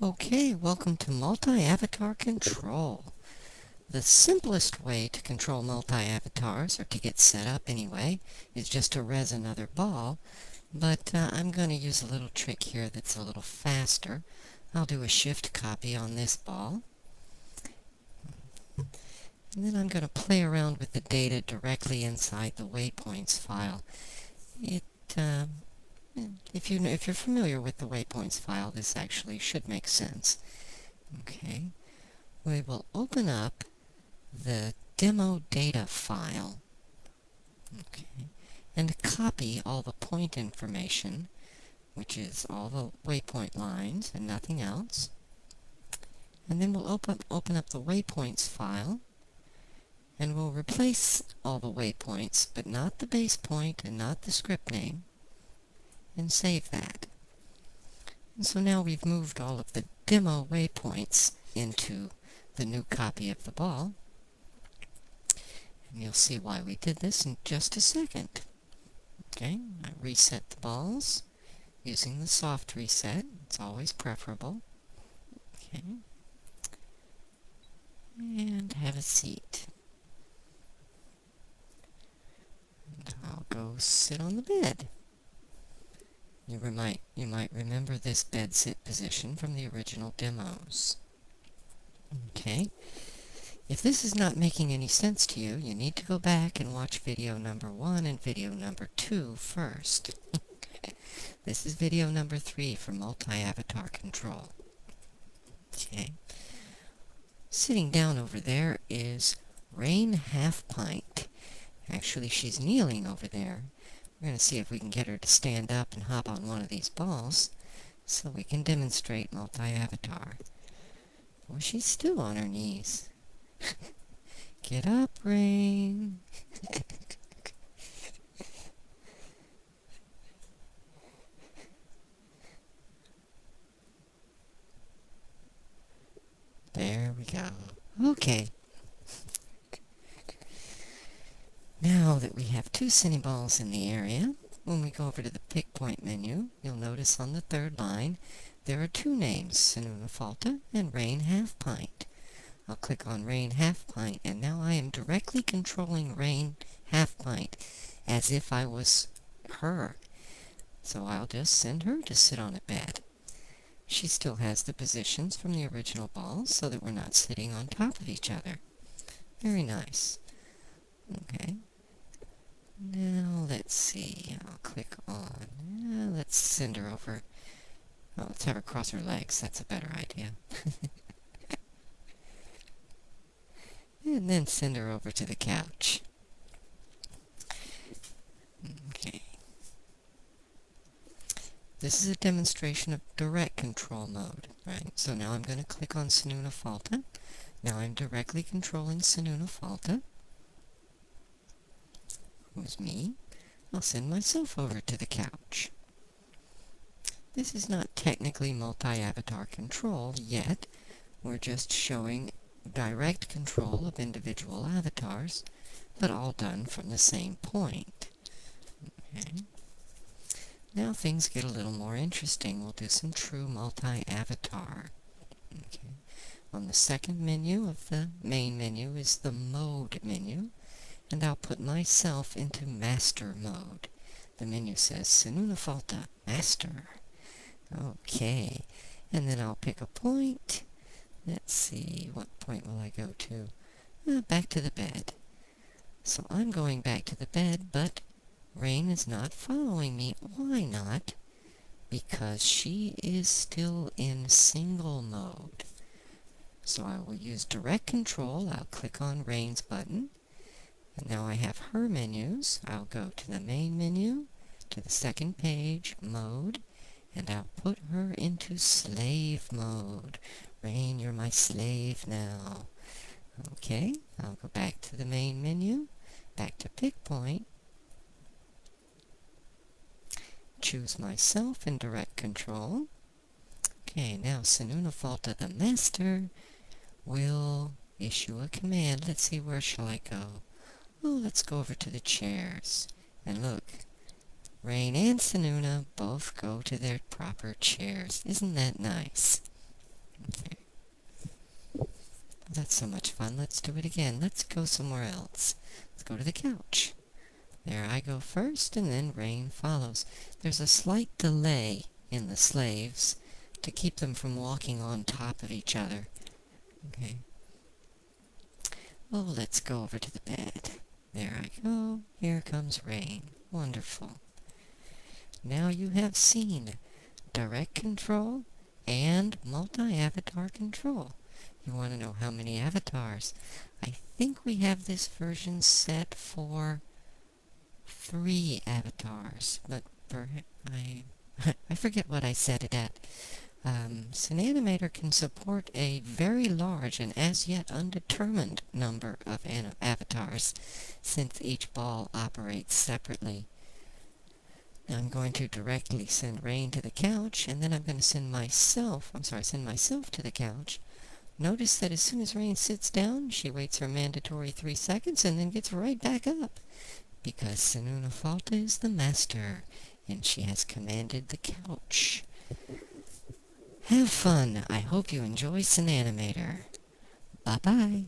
Okay, welcome to multi-avatar control. The simplest way to control multi-avatars, or to get set up anyway, is just to res another ball, but I'm going to use a little trick here that's a little faster. I'll do a shift copy on this ball, and then I'm going to play around with the data directly inside the waypoints file. If you're familiar with the waypoints file, this actually should make sense. Okay, we will open up the demo data file, okay, and copy all the point information, which is all the waypoint lines and nothing else. And then we'll open up the waypoints file, and we'll replace all the waypoints, but not the base point and not the script name, and save that. And so now we've moved all of the demo waypoints into the new copy of the ball. And you'll see why we did this in just a second. Okay, I reset the balls using the soft reset. It's always preferable. Okay. And have a seat. And I'll go sit on the bed. You might remember this bed sit position from the original demos. Okay. If this is not making any sense to you, you need to go back and watch video number 1 and video number 2 first. This is video number 3 for multi-avatar control. Okay. Sitting down over there is Rain Half Pint. Actually, she's kneeling over there. We're going to see if we can get her to stand up and hop on one of these balls so we can demonstrate multi-avatar. Well, she's still on her knees. Get up, Rain. There we go. Okay. Now that we have 2 cine balls in the area, when we go over to the pick point menu, you'll notice on the third line there are 2 names, SinAnimator and Rain Half Pint. I'll click on Rain Half Pint, and now I am directly controlling Rain Half Pint as if I was her. So I'll just send her to sit on a bed. She still has the positions from the original balls so that we're not sitting on top of each other. Very nice. Okay. Now let's see. I'll click on. Let's send her over. Oh, let's have her cross her legs. That's a better idea. And then send her over to the couch. Okay. This is a demonstration of direct control mode, right? So now I'm going to click on SinAnimator. Now I'm directly controlling SinAnimator, who's me. I'll send myself over to the couch. This is not technically multi-avatar control yet. We're just showing direct control of individual avatars, but all done from the same point. Okay. Now things get a little more interesting. We'll do some true multi-avatar. Okay. On the second menu of the main menu is the mode menu, and I'll put myself into master mode. The menu says SinAnimator Master. Okay. And then I'll pick a point. Let's see, what point will I go to? Back to the bed. So I'm going back to the bed, but Rain is not following me. Why not? Because she is still in single mode. So I will use direct control. I'll click on Rain's button. And now I have her menus. I'll go to the main menu, to the second page, mode, and I'll put her into slave mode. Rain, you're my slave now. Okay, I'll go back to the main menu, back to pick point, choose myself in direct control. Okay, now SinAnimator the master will issue a command. Let's see, where shall I go? Oh, let's go over to the chairs. And look, Rain and SinAnimator both go to their proper chairs. Isn't that nice? so much fun. Let's do it again. Let's go somewhere else. Let's go to the couch. There I go first, and then Rain follows. There's a slight delay in the slaves to keep them from walking on top of each other. Okay. Oh, let's go over to the bed. There I go. Here comes Rain. Wonderful. Now you have seen direct control and multi-avatar control. You want to know how many avatars? I think we have this version set for 3 avatars, but I forget what I set it at. SinAnimator can support a very large and as yet undetermined number of avatars, since each ball operates separately. Now I'm going to directly send Rain to the couch, and then I'm going to send myself to the couch. Notice that as soon as Rain sits down, she waits her mandatory 3 seconds and then gets right back up, because SinAnimator is the master, and she has commanded the couch. Have fun. I hope you enjoy SinAnimator. Bye-bye.